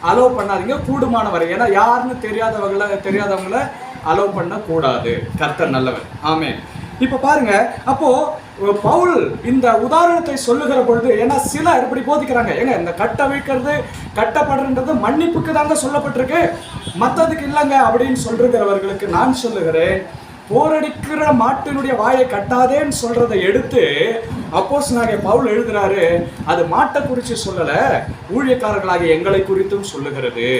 அலோவ் பண்ணாதீங்க. கூடுமான வரை, ஏன்னா யாருன்னு தெரியாதவங்கள அலோவ் பண்ணக்கூடாது. கர்த்தர் நல்லவர். ஆமென். இப்போ பாருங்க, அப்போ பவுல் இந்த உதாரணத்தை சொல்லுகிற பொழுது, ஏன்னா சிலர் இப்படி போதிக்கிறாங்க, ஏங்க இந்த கட்டவிழ்க்கிறது கட்டப்படுறது மன்னிப்புக்கு தாங்க சொல்லப்பட்டிருக்கு, மற்றதுக்கு இல்லைங்க அப்படின்னு சொல்றவர்களுக்கு நான் சொல்லுகிறேன், போரடிக்கிற மாட்டினுடைய வாயை கட்டாதேன்னு சொல்றதை எடுத்து அப்போஸ்தலனாகிய பவுல் எழுதுறாரு, அது மாட்டை குறித்து சொல்லல, ஊழியக்காரர்களாகிய எங்களை குறித்தும் சொல்லுகிறது.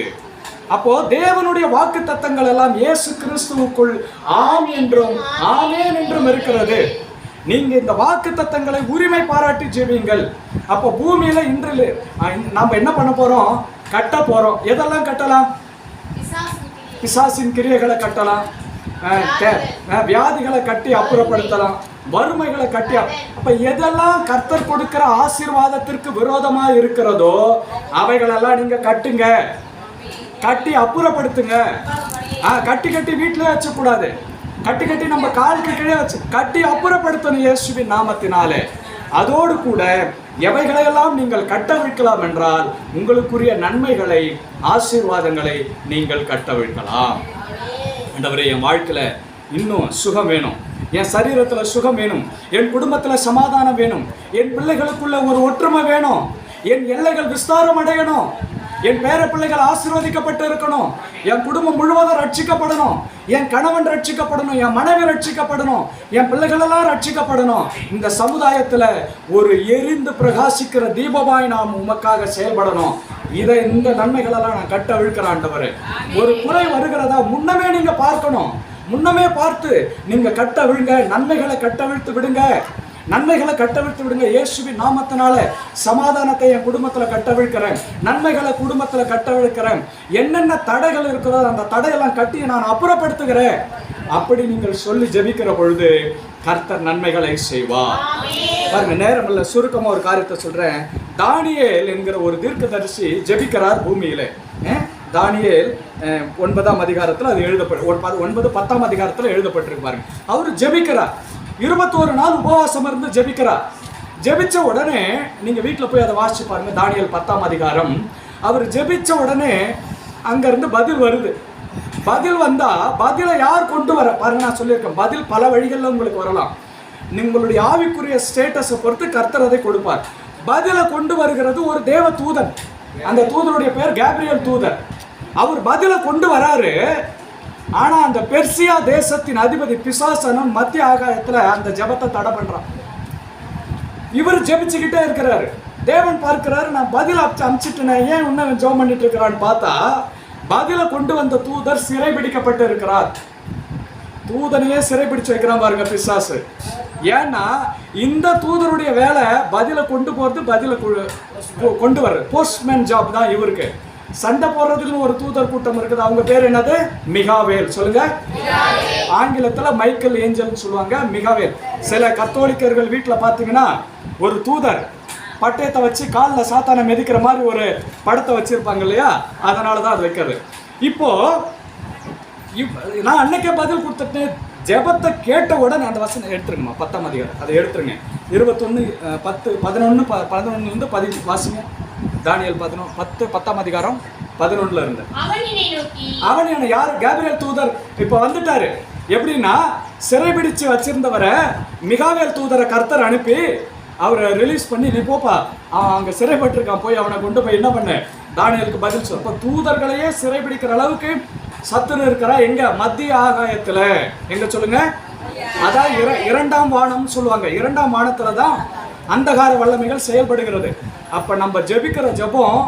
அப்போ தேவனுடைய வாக்கு தத்தங்கள் எல்லாம் இயேசு கிறிஸ்துவுக்குள் ஆம் என்றும் ஆமென் என்றும் இருக்கிறது. நீங்க இந்த வாக்கு தத்தங்களை உரிமை பாராட்டி ஜெபியுங்கள். அப்போ பூமியில இன்று நாம என்ன பண்ண போறோம்? கட்ட போறோம். எதெல்லாம் கட்டலாம்? பிசாசின் கிரியைகளை கட்டலாம், வியாதிகளை கட்டி அப்புறப்படுத்தலாம், வறுமைகளை கட்டி. அப்ப எதெல்லாம் கர்த்தர் கொடுக்கிற ஆசீர்வாதத்திற்கு விரோதமா இருக்கிறதோ அவைகளெல்லாம் நீங்க கட்டுங்க, கட்டி அப்புறப்படுத்துங்க. கட்டி வீட்டிலே வச்சக்கூடாது, கட்டி நம்ம காலுக்கு கீழே வச்சு கட்டி அப்புறப்படுத்தணும் இயேசுவின் நாமத்தினாலே. அதோடு கூட எவைகளையெல்லாம் நீங்கள் கட்டவிழ்க்கலாம் என்றால் உங்களுக்குரிய நன்மைகளை, ஆசீர்வாதங்களை நீங்கள் கட்டவிழ்க்கலாம். ஆண்டவரே, என் வாழ்க்கையில இன்னும் சுகம் வேணும், என் சரீரத்துல சுகம் வேணும், என் குடும்பத்துல சமாதானம் வேணும், என் பிள்ளைகளுக்குள்ள ஒரு ஒற்றுமை வேணும், என் எல்லைகள் விஸ்தாரம் அடையணும், என் பேர பிள்ளைகள் ஆசீர்வதிக்கப்பட்டு இருக்கணும், என் குடும்பம் முழுவதும் ரட்சிக்கப்படணும், என் கணவன் ரட்சிக்கப்படணும், என் மனைவி ரட்சிக்கப்படணும், என் பிள்ளைகளெல்லாம் ரட்சிக்கப்படணும். இந்த சமுதாயத்துல ஒரு எரிந்து பிரகாசிக்கிற தீபமாய் நாம் உமக்காக செயல்படணும். இந்த நன்மைகளெல்லாம் நான் கட்ட அவிழ்க்கிறேன் ஆண்டவரே. ஒரு குறை வருகிறதா முன்னமே நீங்க பார்க்கணும், முன்னமே பார்த்து நீங்க கட்ட விழுங்க, நன்மைகளை கட்டவிழ்த்து விடுங்க, நன்மைகளை கட்டவிழ்த்து விடுங்க. இயேசுவின் நாமத்தினால சமாதானத்தை என் குடும்பத்துல கட்டவிழ்க்கிறேன், நன்மைகளை குடும்பத்துல கட்டவிழ்க்கிறேன். என்னென்ன தடைகள் இருக்கிறதோ அந்த தடையெல்லாம் கட்டி நான் அப்புறப்படுத்துகிறேன். அப்படி நீங்கள் சொல்லி ஜெபிக்கிற பொழுது கர்த்தர் நன்மைகளை செய்வார். பாருங்க, நேரம் இல்ல, சுருக்கமா ஒரு காரியத்தை சொல்றேன். தானியேல் என்கிற ஒரு தீர்க்கதரிசி ஜெபிக்கிறார் பூமியில. தானியேல் 9ஆம் அதிகாரத்தில் அது எழுதப்பட்டு 9-10ஆம் அதிகாரத்தில் எழுதப்பட்டிருக்கு பாருங்க. அவர் ஜெபிக்கிறார், 21 நாள் உபவாசம் இருந்து ஜெபிக்கிறார். ஜெபிச்ச உடனே நீங்க வீட்டில் போய் அதை வாசிச்சு பாருங்க. தானியேல் 10ஆம் அதிகாரம். அவர் ஜெபிச்ச உடனே அங்கிருந்து பதில் வருது. பதில் வந்தா பதிலை யார் கொண்டு வர பாருங்க. நான் சொல்லியிருக்கேன், பதில் பல வழிகளில் உங்களுக்கு வரலாம். உங்களுடைய ஆவிக்குரிய ஸ்டேட்டஸை பொறுத்து கர்த்தர் அதை கொடுப்பார். பதிலை கொண்டு வருகிறது ஒரு தேவ தூதன். அந்த தூதனுடைய பேர் கேப்ரியல் தூதர். அவர் பதிலை கொண்டு வராரு. ஆனா அந்த பெர்சியா தேசத்தின் அதிபதி பிசாசனும் மத்திய ஆகாயத்துல அந்த ஜெபத்தை தடை பண்றான். இவர் ஜெபிச்சுக்கிட்டே இருக்கிறாரு. தேவன் பார்க்கிறாரு, நான் பதில் அமிச்சிட்டேன், ஏன் இன்னும் ஜெபம் பண்ணிட்டு இருக்கிறான்னு பார்த்தா பதிலை கொண்டு வந்த தூதர் சிறைபிடிக்கப்பட்டு இருக்கிறார். தூதனையே சிறைபிடிச்சு வைக்கிறான் பாருங்க பிசாசு. ஏன்னா இந்த தூதருடைய வேலை பதிலை கொண்டு போறது, பதிலை கொண்டு வர்றது. போஸ்ட்மேன் ஜாப் தான் இவருக்கு. சண்டை போடுறதுக்குன்னு ஒரு தூதர் கூட்டம் இருக்குது. அவங்க பேர் என்னது? மிகாவேல். சொல்லுங்க. ஆங்கிலத்துல மைக்கேல் ஏஞ்சல் சொல்லுவாங்க, மிகாவேல். சில கத்தோலிக்கர்கள் வீட்டில் பார்த்தீங்கன்னா ஒரு தூதர் பட்டயத்தை வச்சு காலில் சாத்தானை மிதிக்கிற மாதிரி ஒரு படத்தை வச்சிருப்பாங்க இல்லையா? அதனால தான் அது வைக்கிறது. இப்போ நான் அன்னைக்கே பதில் கொடுத்துட்டு ஜெபத்தை கேட்ட உடனே அந்த வசனம் எடுத்துருங்கம்மா, 10ஆம் அதிகாரம் அதை எடுத்துருங்க. 21, 10, 11, 11 10 வாசிங்க. தானியேல் 10ஆம் அதிகாரம் 11 இருந்து. அவன் என்ன யாரு? கேப்ரியல் தூதர் இப்ப வந்துட்டாரு. எப்படின்னா சிறைபிடிச்சு வச்சிருந்தவரை மிகாவேல் தூதரை கர்த்தர் அனுப்பி அவரை ரிலீஸ் பண்ணி, நீ போப்பா, அவன் அங்க சிறைப்பட்டிருக்கான், போய் அவனை கொண்டு போய் என்ன பண்ண, தானியேலுக்கு பதில் சொல். இப்ப தூதர்களையே சிறைபிடிக்கிற அளவுக்கு சத்துரு இருக்கிறா. எங்க? மத்திய ஆகாயத்துல. எங்க சொல்லுங்க? அதான் 2ஆம் வானம் சொல்லுவாங்க. 2ஆம் வானத்துல தான் அந்தகார வல்லமைகள் செயல்படுகிறது. அப்ப நம்ம ஜெபிக்கிற ஜெபம்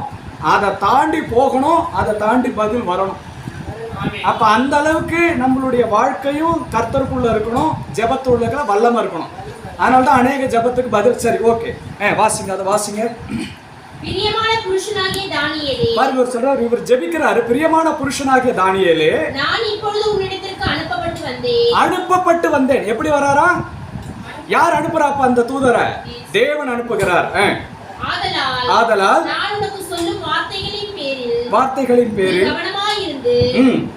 அதை தாண்டி போகணும், அதை தாண்டி பதில் வரணும். அப்ப அந்த அளவுக்கு நம்மளுடைய வாழ்க்கையும் கர்த்தருக்குள்ள இருக்கணும், ஜெபத்துள்ள வல்லமை இருக்கணும். அதனால தான் அநேக ஜெபத்துக்கு பதில். சரி, ஓகே, வாசிங்க, அதை வாசிங்க. பிரியமான புருஷனாகிய தானியேலே, பாருங்க சொல்றாரு, இவர் ஜெபிக்கிறாரு, பிரியமான புருஷனாகிய தானியேலே, நான் இப்பொழுது உன்னிடத்திற்கு அனுப்பப்பட்டு வந்தேன். எப்படி வராரா? யார் அனுப்புறாப்ப அந்த தூதரை? தேவன் அனுப்புகிறார். ஆதலால் நான் உனக்கு சொல்லும் வார்த்தைகளின் பேரில் கவனமாய் இருந்து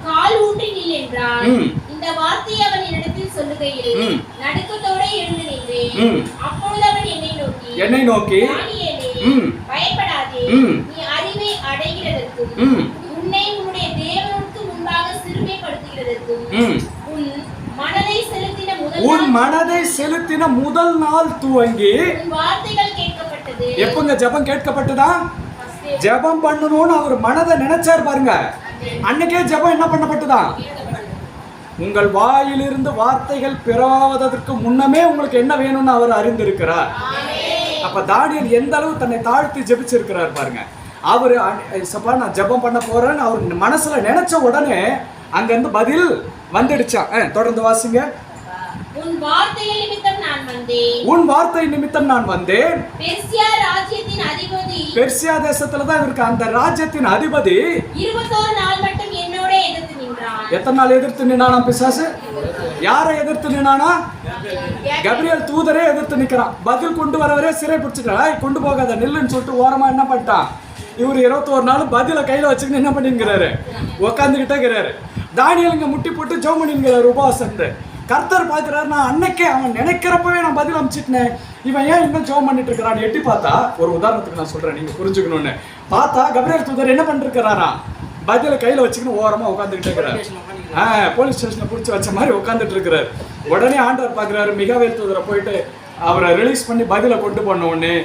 கால் ஊன்றி நில் என்றார். இந்த வார்த்தையை அவன் என்னிடத்தில் சொல்லுகையில் நடுக்கத்தோடு எழுந்து நின்றேன். அப்பொழுது அவன் என்னை நோக்கி தானியேலே, பயப்படாதே, நீ அறிவை அடைகிறதற்கும் உன்னை உன்னுடைய தேவனுக்கு முன்பாக சிறுமைப்படுத்துகிறதற்கும் உன் மனதை செலுத்தின முதல் நாள் துவங்கி வார்த்தைகள் கேட்கப்பட்டது. எப்பங்க ஜெபம் கேட்கப்பட்டதா? ஜெபம் பண்ணணும்னு அவர் மனதை நினைச்சார் பாருங்க. அன்னைக்கே ஜெபம் என்ன பண்ணப்பட்டதா? உங்கள் வாயிலிருந்து வார்த்தைகள் பிறவாததற்கு முன்னமே உங்களுக்கு என்ன வேணும்னு அவர் அறிந்திருக்கிறார். அப்ப தானியேல் எந்த அளவு தன்னை தாழ்த்தி ஜெபிச்சிருக்கிறார் பாருங்க. அவரு நான் ஜெபம் பண்ண போறேன்னு அவர் மனசுல நினைச்ச உடனே அங்க இருந்து பதில் வந்துடுச்சா. தொடர்ந்து வாசிங்க. உன் வார்த்தை நிமித்தம் நான் வந்தேன். பெர்சியா தேசத்துல தான் இருக்கு அந்த ராஜ்யத்தின் அதிபதி. 21 நாள் மட்டும் என்னோட எதிர்த்து நின்றான். எத்தனை நாள் எதிர்த்து நின்னானா பிசாசு? யாரை எதிர்த்து நின்னானா? கேப்ரியல் தூதரே எதிர்த்து நிக்கிறான். பதில் கொண்டு வரவரே சிறை பிடிச்சிட்டான். கொண்டு போகாத, நில்லுன்னு சொல்லிட்டு ஓரமா என்ன பண்ணிட்டான்? இவர் 21 நாள் பதில கையில வச்சுக்கிட்டு என்ன பண்ணிங்கிறாரு? உக்காந்துக்கிட்டே இருக்கிறாரு. தானியேல் இங்க முட்டி போட்டு ஜெபம் பண்ணிங்கிறாரு உபவாசத்தை. கர்த்தர் பார்க்கிறாரு, நான் அன்னைக்கே அவன் நினைக்கிறப்பவே நான் பதில் அமைச்சிட்டேன், இவன் ஏன் இன்னும் ஜெபம் பண்ணிட்டு இருக்கிறான். எட்டி பார்த்தா, ஒரு உதாரணத்துக்கு நான் சொல்றேன் நீங்க புரிஞ்சுக்கணும்னு, பார்த்தா கபிரியேல் தூதர் என்ன பண்ணிட்டு இருக்கிறாரா, பதில கையில வச்சுக்கின்னு ஓரமா உட்காந்துக்கிட்டு இருக்கிறாரு. போலீஸ் ஸ்டேஷனை பிடிச்சி வச்ச மாதிரி உட்காந்துட்டு இருக்கிறாரு. உடனே ஆண்டவர் பார்க்கிறாரு, மிகாவேல் தூதரை போயிட்டு அவரை ரிலீஸ் பண்ணி பதில கொண்டு போன உடனே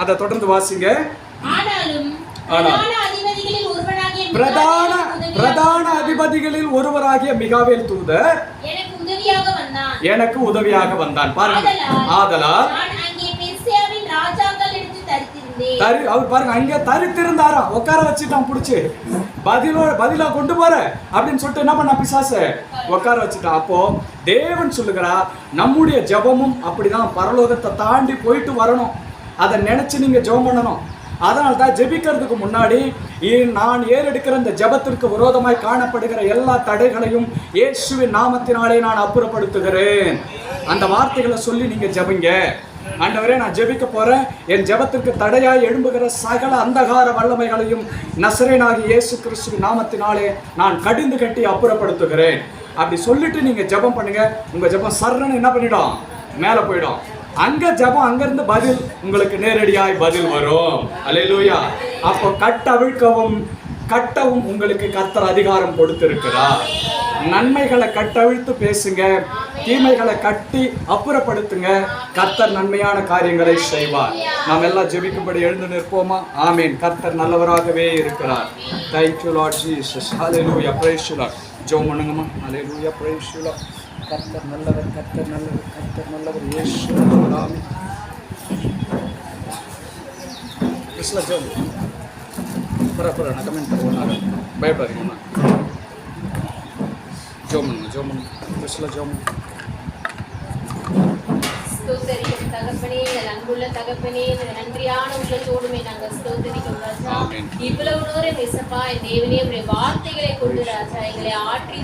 அதை தொடர்ந்து வாசிங்க. பிரதான அதிபதிகளில் ஒருவராகிய மிகாவேல் தூதர் எனக்கு உதவியாக வந்தான். பாருங்க, ஆதலால் அவர் பாருங்க அங்கே தரித்திருந்தாராம், உட்கார வச்சுட்டான் பிடிச்சி, பதிலா கொண்டு போற அப்படின்னு சொல்லிட்டு என்ன பண்ண பிசாசு உட்கார வச்சுட்டான். அப்போ தேவன் சொல்லுகிறார், நம்முடைய ஜெபமும் அப்படிதான் பரலோகத்தை தாண்டி போயிட்டு வரணும். அதை நினைச்சு நீங்க ஜெபம் பண்ணணும். அதனால தான் ஜெபிக்கிறதுக்கு முன்னாடி நான் ஏறெடுக்கிற இந்த ஜெபத்திற்கு விரோதமாய் காணப்படுகிற எல்லா தடைகளையும் இயேசுவின் நாமத்தினாலே நான் அப்புறப்படுத்துகிறேன். அந்த வார்த்தைகளை சொல்லி நீங்க ஜெபிங்க. ஆண்டவரே, நான் ஜெபிக்க போறேன், என் ஜெபத்திற்கு தடையாய் எழும்புகிற சகல அந்தகார வல்லமைகளையும் நசரேனாகிய இயேசு கிறிஸ்துவின் நாமத்தினாலே நான் கடிந்து கட்டி அப்புறப்படுத்துகிறேன். அப்படி சொல்லிட்டு நீங்க ஜெபம் பண்ணுங்க. உங்க ஜெபம் சர்றன்னு என்ன பண்ணிடும், மேல போயிடும். அங்க ஜெபம், அங்கிருந்து பதில் உங்களுக்கு நேரடியாய் பதில் வரும். அல்லேலூயா. அப்போ கட்டவும் உங்களுக்கு கர்த்தர் அதிகாரம் கொடுத்திருக்கிறார். நன்மைகளை கட்டவிழ்த்து பேசுங்க, தீமைகளை கட்டி அப்புறப்படுத்துங்க. கர்த்தர் நன்மையான காரியங்களை செய்வார். நாம் எல்லாம் ஜெபிக்கும்படி எழுந்து நிற்போமா? ஆமீன். கர்த்தர் நல்லவராகவே இருக்கிறார். Thank you Lord Jesus. Hallelujah. Praise you Lord. ஜெபம் பண்ணுங்கம்மா. Hallelujah. Praise you Lord. கர்த்தர் நல்லவர், கர்த்தர் நல்லவர், கர்த்தர் நல்லவர். இயேசு நாமமே. கிறிஸ்ல ஜெபம். பரபர நான் கமெண்ட் பண்ணுவாங்க. பயப்படாதீங்கம்மா. ஜெபம் கிறிஸ்ல ஜெபம். ஸ்தோத்திரிக்கும் தகப்பனே, அன்புள்ள தகப்பனே, நன்றியான உள்ளத்தோடுமே நாங்கள் ஸ்தோத்திரிக்கும் ராஜா. இவ்வளவு நேரம் இயேசப்பா, தேவனே, உம்முடைய வார்த்தைகளை கொண்டு ராஜா எங்களை ஆற்றி